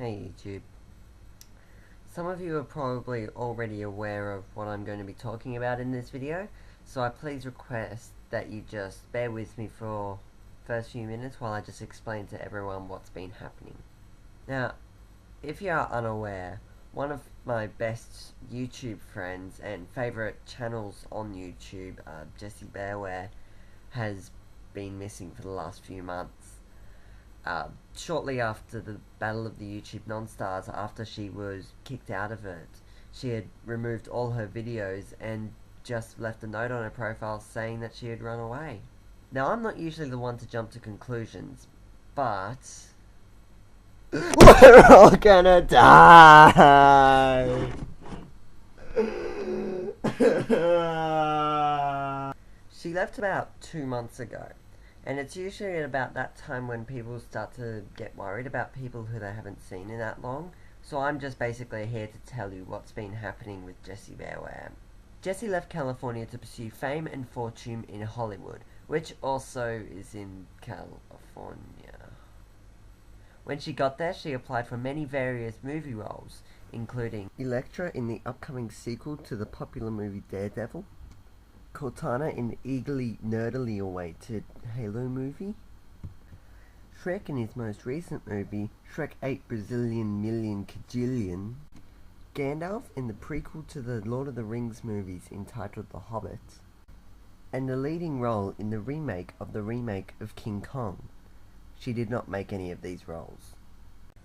Hey YouTube. Some of you are probably already aware of what I'm going to be talking about in this video, so I please request that you just bear with me for first few minutes while I just explain to everyone what's been happening. Now, if you are unaware, one of my best YouTube friends and favourite channels on YouTube, Jessebearwear, has been missing for the last few months. Shortly after the Battle of the YouTube Non-Stars, after she was kicked out of it, she had removed all her videos and just left a note on her profile saying that she had run away. Now, I'm not usually the one to jump to conclusions, but we're all gonna die! She left about 2 months ago. And it's usually at about that time when people start to get worried about people who they haven't seen in that long. So I'm just basically here to tell you what's been happening with Jessebearwear. Jessie left California to pursue fame and fortune in Hollywood, which also is in California. When she got there, she applied for many various movie roles, including Elektra in the upcoming sequel to the popular movie Daredevil, Cortana in the eagerly, nerdily awaited Halo movie, Shrek in his most recent movie, Shrek 8 Brazilian Million Kajillion, Gandalf in the prequel to the Lord of the Rings movies entitled The Hobbit, and the leading role in the remake of King Kong. She did not make any of these roles.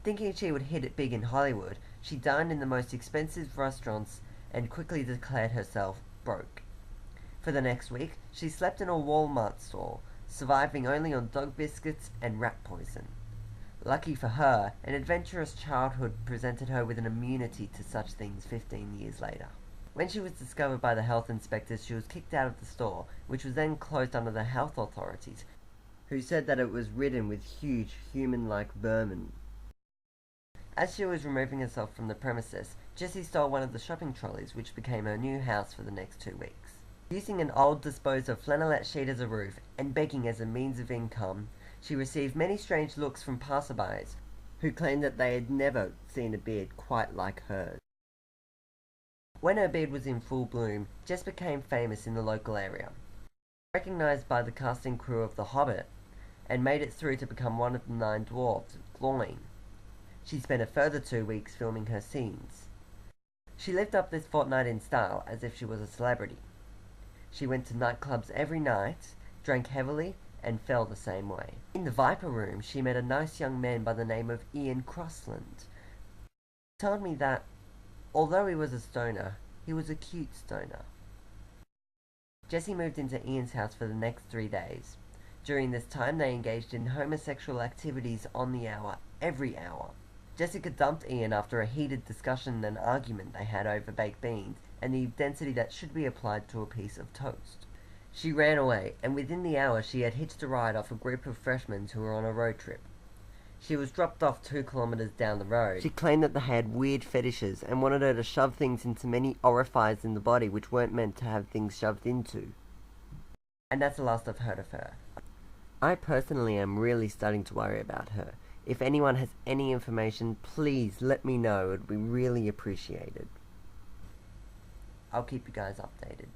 Thinking she would hit it big in Hollywood, she dined in the most expensive restaurants and quickly declared herself broke. For the next week, she slept in a Walmart store, surviving only on dog biscuits and rat poison. Lucky for her, an adventurous childhood presented her with an immunity to such things 15 years later. When she was discovered by the health inspectors, she was kicked out of the store, which was then closed under the health authorities, who said that it was ridden with huge, human-like vermin. As she was removing herself from the premises, Jessie stole one of the shopping trolleys, which became her new house for the next 2 weeks. Using an old disposed flannelette sheet as a roof, and begging as a means of income, she received many strange looks from passerbys, who claimed that they had never seen a beard quite like hers. When her beard was in full bloom, Jess became famous in the local area. Recognised by the casting crew of The Hobbit, and made it through to become one of the 9 dwarves of Gloin. She spent a further 2 weeks filming her scenes. She lived up this fortnight in style as if she was a celebrity. She went to nightclubs every night, drank heavily, and fell the same way. In the Viper Room, she met a nice young man by the name of Ian Crossland. He told me that, although he was a stoner, he was a cute stoner. Jessie moved into Ian's house for the next 3 days. During this time, they engaged in homosexual activities on the hour, every hour. Jessica dumped Ian after a heated discussion and argument they had over baked beans and the density that should be applied to a piece of toast. She ran away, and within the hour she had hitched a ride off a group of freshmen who were on a road trip. She was dropped off 2 kilometers down the road. She claimed that they had weird fetishes and wanted her to shove things into many orifices in the body which weren't meant to have things shoved into. And that's the last I've heard of her. I personally am really starting to worry about her. If anyone has any information, please let me know. It would be really appreciated. I'll keep you guys updated.